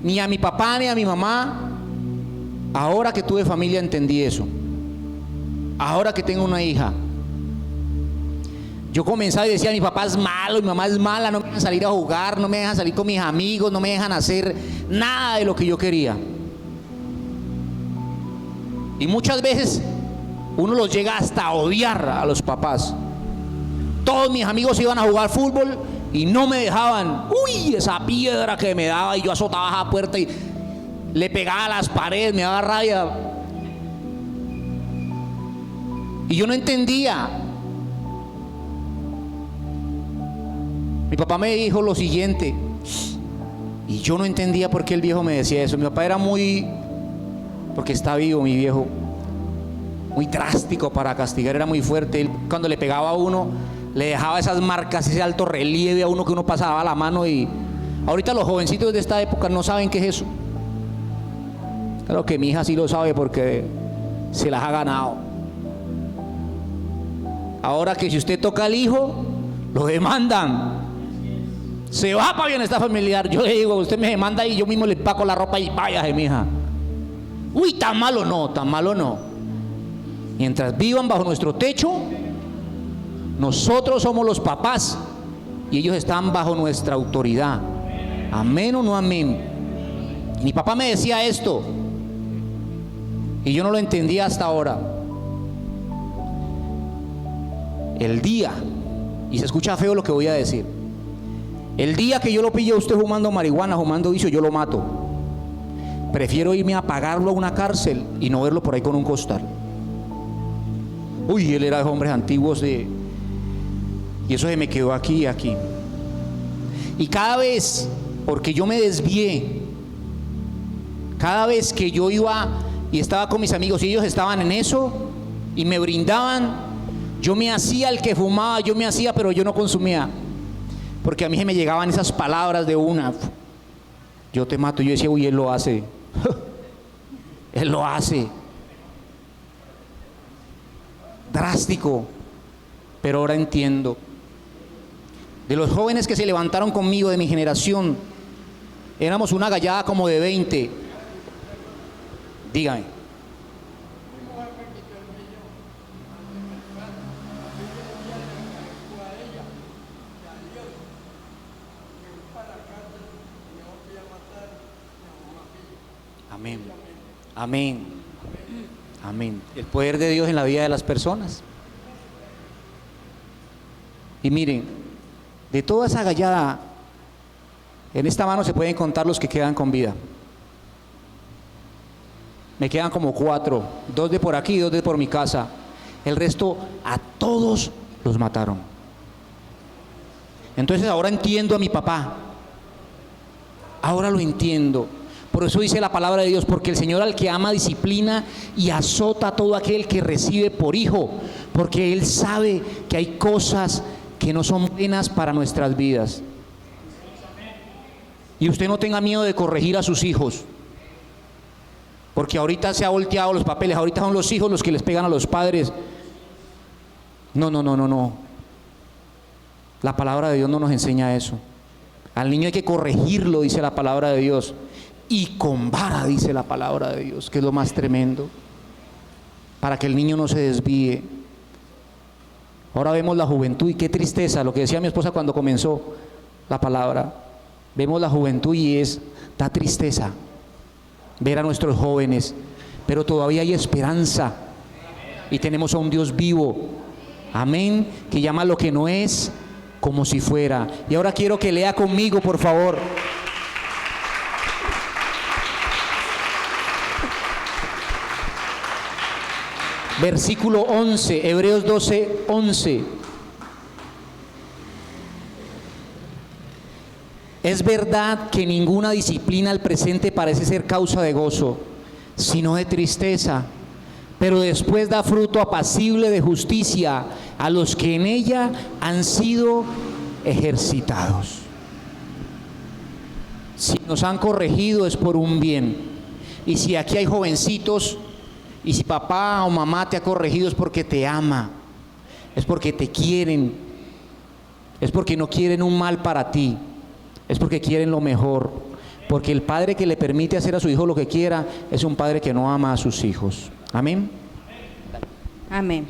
ni a mi papá ni a mi mamá. Ahora que tuve familia entendí eso. Ahora que tengo una hija, yo comenzaba y decía, mi papá es malo, mi mamá es mala, no me dejan salir a jugar, no me dejan salir con mis amigos, no me dejan hacer nada de lo que yo quería. Y muchas veces uno los llega hasta a odiar a los papás. Todos mis amigos iban a jugar fútbol y no me dejaban. Uy, esa piedra que me daba, y yo azotaba esa puerta y le pegaba a las paredes, me daba rabia. Y yo no entendía. Mi papá me dijo lo siguiente, y yo no entendía por qué el viejo me decía eso. Mi papá era porque está vivo mi viejo, muy drástico para castigar, era muy fuerte. Él, cuando le pegaba a uno, le dejaba esas marcas, ese alto relieve a uno que uno pasaba la mano. Y ahorita los jovencitos de esta época no saben qué es eso. Claro que mi hija sí lo sabe porque se las ha ganado. Ahora que si usted toca al hijo, lo demandan. Se va para bienestar familiar. Yo le digo, usted me manda y yo mismo le empaco la ropa y váyase, mija. Uy, tan malo no, tan malo no. Mientras vivan bajo nuestro techo, nosotros somos los papás y ellos están bajo nuestra autoridad. Amén o no amén. Mi papá me decía esto y yo no lo entendía hasta ahora. El día, y se escucha feo lo que voy a decir, el día que yo lo pille a usted fumando marihuana, fumando vicio, yo lo mato. Prefiero irme a pagarlo a una cárcel y no verlo por ahí con un costal. Uy, él era de hombres antiguos y eso se me quedó aquí y aquí. Y cada vez, porque yo me desvié, cada vez que yo iba y estaba con mis amigos y ellos estaban en eso y me brindaban, yo me hacía el que fumaba, yo me hacía, pero yo no consumía, porque a mí se me llegaban esas palabras de una: yo te mato. Yo decía, uy, él lo hace. Él lo hace. Drástico. Pero ahora entiendo. De los jóvenes que se levantaron conmigo de mi generación, éramos una gallada como de 20. Dígame. Amén. Amén. Amén. El poder de Dios en la vida de las personas. Y miren, de toda esa gallada, en esta mano se pueden contar los que quedan con vida. Me quedan como 4, 2 de por aquí, 2 de por mi casa. El resto, a todos los mataron. Entonces ahora entiendo a mi papá. Ahora lo entiendo. Por eso dice la palabra de Dios, porque el Señor al que ama disciplina y azota a todo aquel que recibe por hijo, porque Él sabe que hay cosas que no son buenas para nuestras vidas. Y usted no tenga miedo de corregir a sus hijos, porque ahorita se ha volteado los papeles, ahorita son los hijos los que les pegan a los padres. No. La palabra de Dios no nos enseña eso. Al niño hay que corregirlo, dice la palabra de Dios. Y con vara, dice la palabra de Dios, que es lo más tremendo, para que el niño no se desvíe. Ahora vemos la juventud y qué tristeza, lo que decía mi esposa cuando comenzó la palabra. Vemos la juventud y da tristeza ver a nuestros jóvenes, pero todavía hay esperanza y tenemos a un Dios vivo, amén, que llama lo que no es como si fuera. Y ahora quiero que lea conmigo, por favor. Versículo 11, Hebreos 12, 11. Es verdad que ninguna disciplina al presente parece ser causa de gozo, sino de tristeza, pero después da fruto apacible de justicia a los que en ella han sido ejercitados. Si nos han corregido es por un bien. Y si aquí hay jovencitos, y si papá o mamá te ha corregido es porque te ama, es porque te quieren, es porque no quieren un mal para ti, es porque quieren lo mejor, porque el padre que le permite hacer a su hijo lo que quiera es un padre que no ama a sus hijos. Amén. Amén.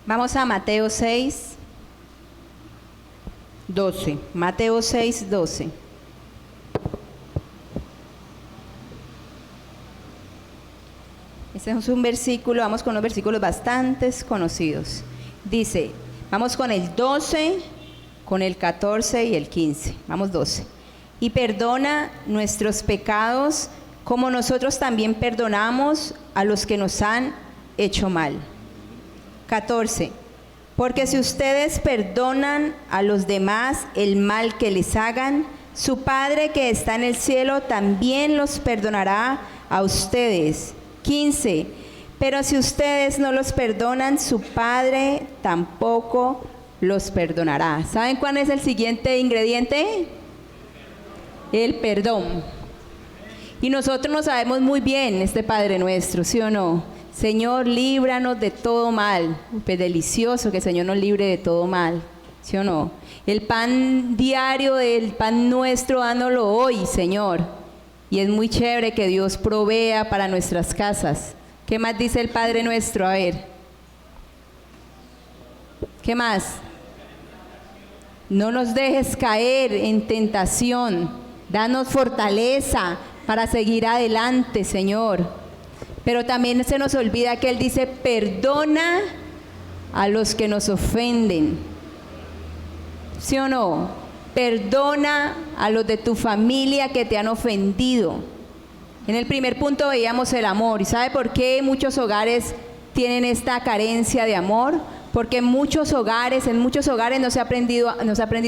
Vamos a Mateo 6, 12. Mateo 6, 12. Este es un versículo, vamos con unos versículos bastante conocidos. Dice, vamos con el 12, con el 14 y el 15. Vamos 12. Y perdona nuestros pecados como nosotros también perdonamos a los que nos han hecho mal. 14. Porque si ustedes perdonan a los demás el mal que les hagan, su Padre que está en el cielo también los perdonará a ustedes. 15. Pero si ustedes no los perdonan, su Padre tampoco los perdonará. ¿Saben cuál es el siguiente ingrediente? El perdón. Y nosotros no sabemos muy bien este Padre nuestro, ¿sí o no? Señor, líbranos de todo mal. Pues delicioso que el Señor nos libre de todo mal. ¿sí o no? El pan diario, el pan nuestro, dándolo hoy, Señor. Y es muy chévere que Dios provea para nuestras casas. ¿Qué más dice el Padre nuestro? A ver. ¿Qué más? No nos dejes caer en tentación. Danos fortaleza para seguir adelante, Señor. Pero también se nos olvida que Él dice, perdona a los que nos ofenden. ¿Sí o no? Perdona a los de tu familia que te han ofendido. En el primer punto veíamos el amor. ¿Y sabe por qué muchos hogares tienen esta carencia de amor? Porque en muchos hogares no se ha aprendido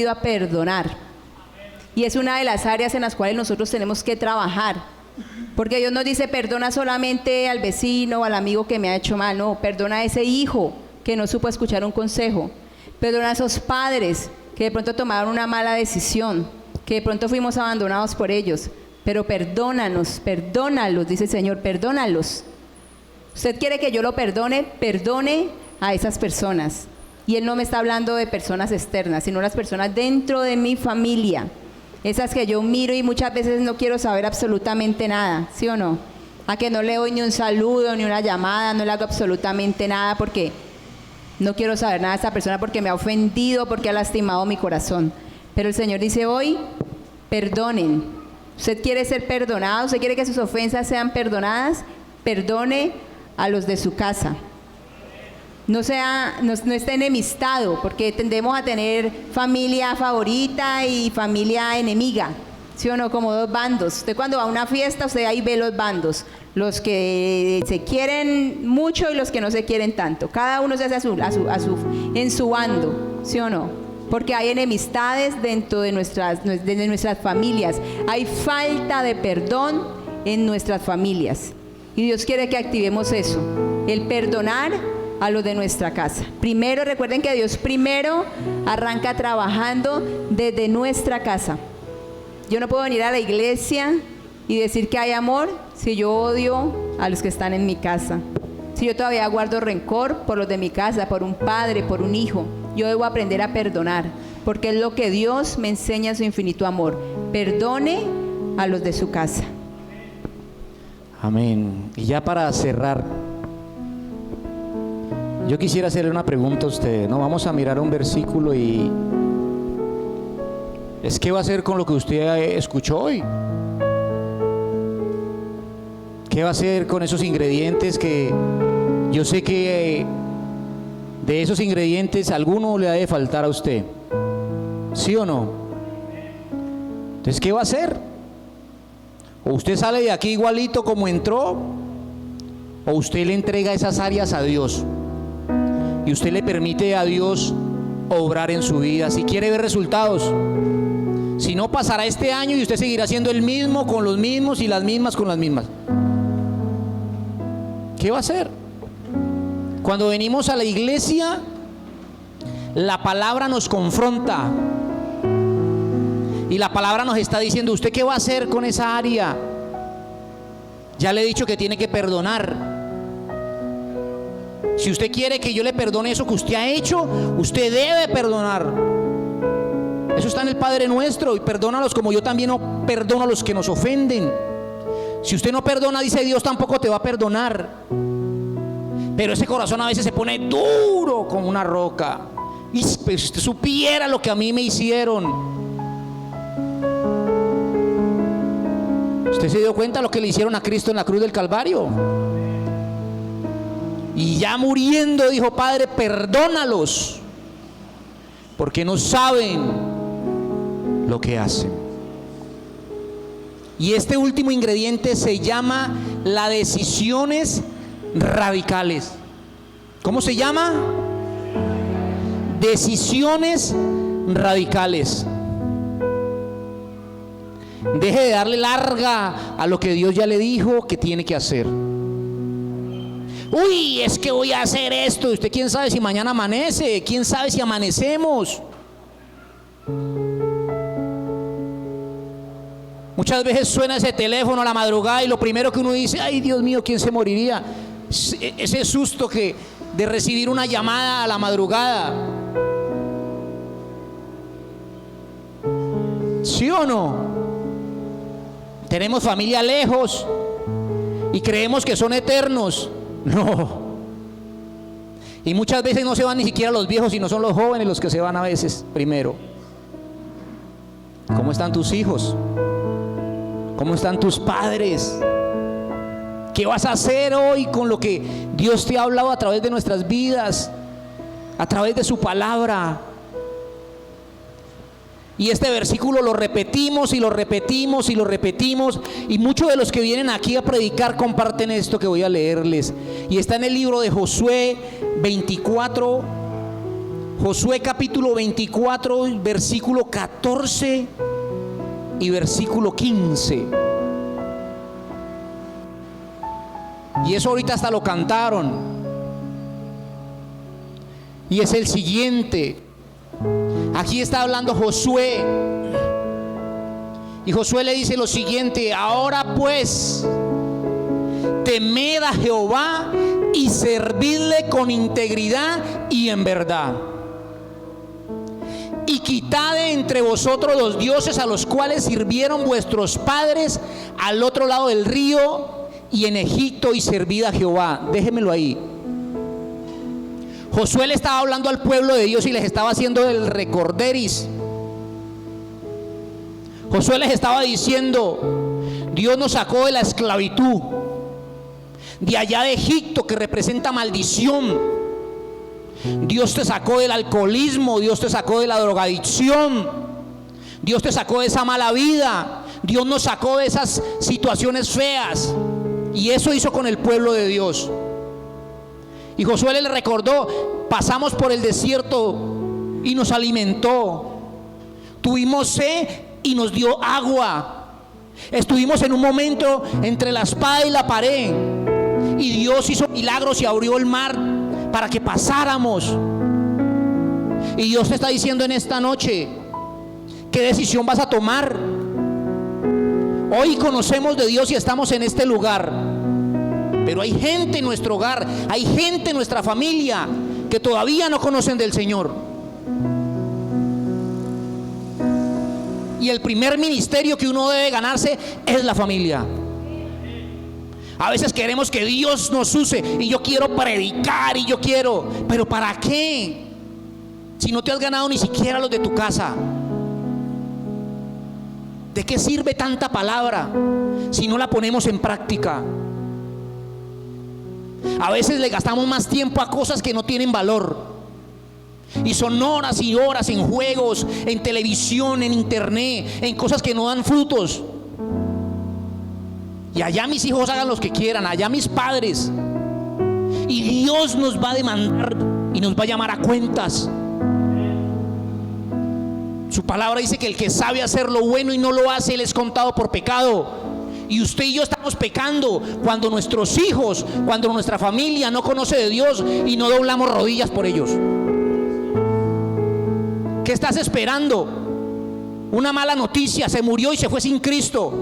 a perdonar. Y es una de las áreas en las cuales nosotros tenemos que trabajar. Porque Dios nos dice, perdona solamente al vecino o al amigo que me ha hecho mal. No, perdona a ese hijo que no supo escuchar un consejo. Perdona a esos padres que de pronto tomaron una mala decisión, que de pronto fuimos abandonados por ellos. Pero perdónalos, dice el Señor, perdónalos. Usted quiere que yo lo perdone, perdone a esas personas. Y Él no me está hablando de personas externas, sino las personas dentro de mi familia. Esas que yo miro y muchas veces no quiero saber absolutamente nada, ¿sí o no? A que no le doy ni un saludo, ni una llamada, no le hago absolutamente nada porque no quiero saber nada de esa persona porque me ha ofendido, porque ha lastimado mi corazón. Pero el Señor dice hoy, perdonen. Usted quiere ser perdonado, usted quiere que sus ofensas sean perdonadas, perdone a los de su casa. No esté enemistado, porque tendemos a tener familia favorita y familia enemiga, ¿sí o no? Como dos bandos. Usted cuando va a una fiesta, usted ahí ve los bandos, los que se quieren mucho y los que no se quieren tanto. Cada uno se hace en su bando, ¿sí o no? Porque hay enemistades dentro de nuestras familias. Hay falta de perdón en nuestras familias. Y Dios quiere que activemos eso, el perdonar a los de nuestra casa. Primero, recuerden que Dios primero arranca trabajando desde nuestra casa. Yo no puedo venir a la iglesia y decir que hay amor si yo odio a los que están en mi casa. Si yo todavía guardo rencor por los de mi casa, por un padre, por un hijo. Yo debo aprender a perdonar, porque es lo que Dios me enseña en su infinito amor. Perdone a los de su casa. Amén. Y ya para cerrar, yo quisiera hacerle una pregunta a usted, ¿no? Vamos a mirar un versículo y es ¿qué va a hacer con lo que usted escuchó hoy? ¿Qué va a hacer con esos ingredientes que yo sé que de esos ingredientes alguno le ha de faltar a usted? ¿Sí o no? Entonces, ¿qué va a hacer? O usted sale de aquí igualito como entró, o usted le entrega esas áreas a Dios. Y usted le permite a Dios obrar en su vida. Si quiere ver resultados, si no, pasará este año y usted seguirá siendo el mismo con los mismos y las mismas con las mismas. ¿Qué va a hacer? Cuando venimos a la iglesia, la palabra nos confronta y la palabra nos está diciendo, ¿usted qué va a hacer con esa área? Ya le he dicho que tiene que perdonar. Si usted quiere que yo le perdone eso que usted ha hecho, usted debe perdonar. Eso está en el Padre Nuestro. Y perdónalos como yo también perdono a los que nos ofenden. Si usted no perdona, dice Dios, tampoco te va a perdonar. Pero ese corazón a veces se pone duro como una roca. Y pues, si usted supiera lo que a mí me hicieron. ¿Usted se dio cuenta de lo que le hicieron a Cristo en la cruz del Calvario? Y ya muriendo dijo, Padre, perdónalos, porque no saben lo que hacen. Y este último ingrediente se llama las decisiones radicales. ¿Cómo se llama? Decisiones radicales. Deje de darle larga a lo que Dios ya le dijo que tiene que hacer. Uy, es que voy a hacer esto. ¿Usted quién sabe si mañana amanece? ¿Quién sabe si amanecemos? Muchas veces suena ese teléfono a la madrugada y lo primero que uno dice, ay Dios mío, ¿quién se moriría? Ese susto de recibir una llamada a la madrugada. ¿sí o no? Tenemos familia lejos y creemos que son eternos. No. Y muchas veces no se van ni siquiera los viejos, sino son los jóvenes los que se van a veces primero. ¿Cómo están tus hijos? ¿Cómo están tus padres? ¿Qué vas a hacer hoy con lo que Dios te ha hablado a través de nuestras vidas, a través de su palabra? Y este versículo lo repetimos y lo repetimos y lo repetimos, y muchos de los que vienen aquí a predicar comparten esto que voy a leerles, y está en el libro de Josué 24, Josué capítulo 24, versículo 14 y versículo 15. Y eso ahorita hasta lo cantaron. Y es el siguiente. Aquí está hablando Josué. Y Josué le dice lo siguiente: ahora pues, temed a Jehová y servidle con integridad y en verdad. Y quitad de entre vosotros los dioses a los cuales sirvieron vuestros padres al otro lado del río y en Egipto, y servid a Jehová. Déjenmelo ahí. Josué le estaba hablando al pueblo de Dios y les estaba haciendo el recorderis. Josué les estaba diciendo: Dios nos sacó de la esclavitud, de allá de Egipto, que representa maldición. Dios te sacó del alcoholismo, Dios te sacó de la drogadicción, Dios te sacó de esa mala vida, Dios nos sacó de esas situaciones feas. Y eso hizo con el pueblo de Dios. Y Josué le recordó: pasamos por el desierto y nos alimentó, tuvimos sed y nos dio agua, estuvimos en un momento entre la espada y la pared, y Dios hizo milagros y abrió el mar para que pasáramos. Y Dios te está diciendo en esta noche: ¿qué decisión vas a tomar? Hoy conocemos de Dios y estamos en este lugar, pero hay gente en nuestro hogar, hay gente en nuestra familia que todavía no conocen del Señor. Y el primer ministerio que uno debe ganarse es la familia. A veces queremos que Dios nos use, y yo quiero predicar y yo quiero, pero ¿para qué? Si no te has ganado ni siquiera los de tu casa. ¿De qué sirve tanta palabra si no la ponemos en práctica? A veces le gastamos más tiempo a cosas que no tienen valor, y son horas y horas en juegos, en televisión, en internet, en cosas que no dan frutos. Y allá mis hijos hagan los que quieran, allá mis padres. Y Dios nos va a demandar y nos va a llamar a cuentas. Su palabra dice que el que sabe hacer lo bueno y no lo hace, él es contado por pecado. Y usted y yo estamos pecando cuando nuestros hijos, cuando nuestra familia no conoce de Dios y no doblamos rodillas por ellos. ¿Qué estás esperando? Una mala noticia: se murió y se fue sin Cristo.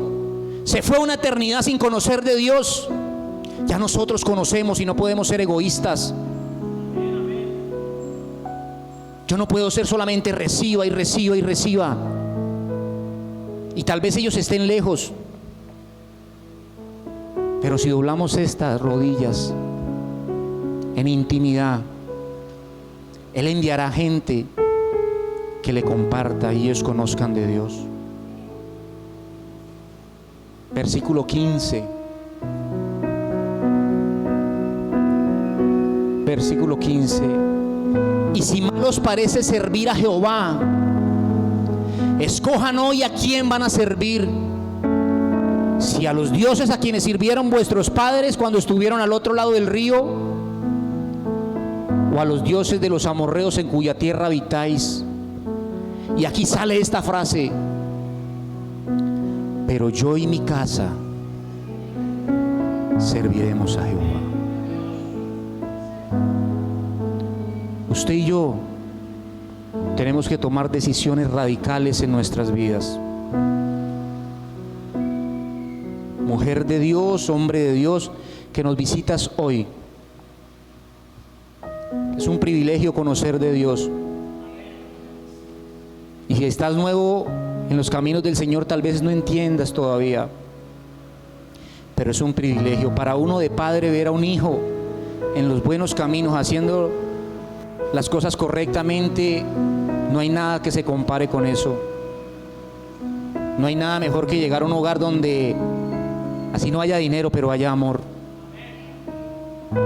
Se fue una eternidad sin conocer de Dios. Ya nosotros conocemos y no podemos ser egoístas. Yo no puedo ser solamente reciba y reciba y reciba. Y tal vez ellos estén lejos, pero si doblamos estas rodillas en intimidad, Él enviará gente que le comparta y ellos conozcan de Dios. Versículo 15. Versículo 15. Y si mal os parece servir a Jehová, escojan hoy a quién van a servir: si a los dioses a quienes sirvieron vuestros padres cuando estuvieron al otro lado del río, o a los dioses de los amorreos en cuya tierra habitáis. Y aquí sale esta frase: pero yo y mi casa serviremos a Jehová. Usted y yo tenemos que tomar decisiones radicales en nuestras vidas. Mujer de Dios, hombre de Dios, que nos visitas hoy, es un privilegio conocer de Dios. Y si estás nuevo en los caminos del Señor tal vez no entiendas todavía, pero es un privilegio para uno de padre ver a un hijo en los buenos caminos, haciendo las cosas correctamente. No hay nada que se compare con eso. No hay nada mejor que llegar a un hogar donde así no haya dinero, pero haya amor.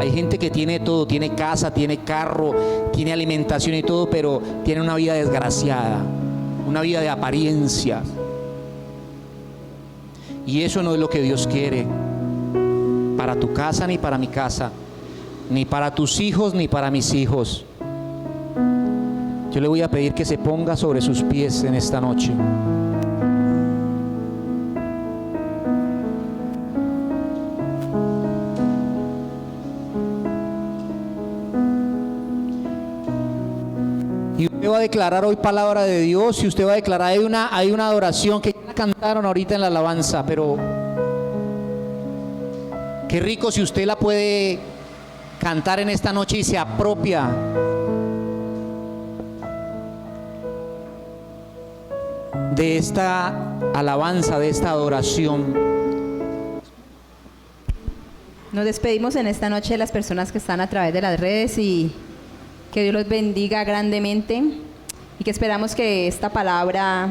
Hay gente que tiene todo, tiene casa, tiene carro, tiene alimentación y todo, pero tiene una vida desgraciada, una vida de apariencias. Y eso no es lo que Dios quiere para tu casa, ni para mi casa, ni para tus hijos, ni para mis hijos. Yo le voy a pedir que se ponga sobre sus pies en esta noche. Y usted va a declarar hoy palabra de Dios, y usted va a declarar, hay una adoración que ya cantaron ahorita en la alabanza, pero qué rico si usted la puede cantar en esta noche y se apropia de esta alabanza, de esta adoración. Nos despedimos en esta noche de las personas que están a través de las redes, y que Dios los bendiga grandemente, y que esperamos que esta palabra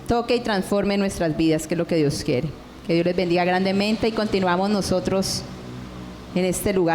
toque y transforme nuestras vidas, que es lo que Dios quiere. Que Dios les bendiga grandemente, y continuamos nosotros en este lugar.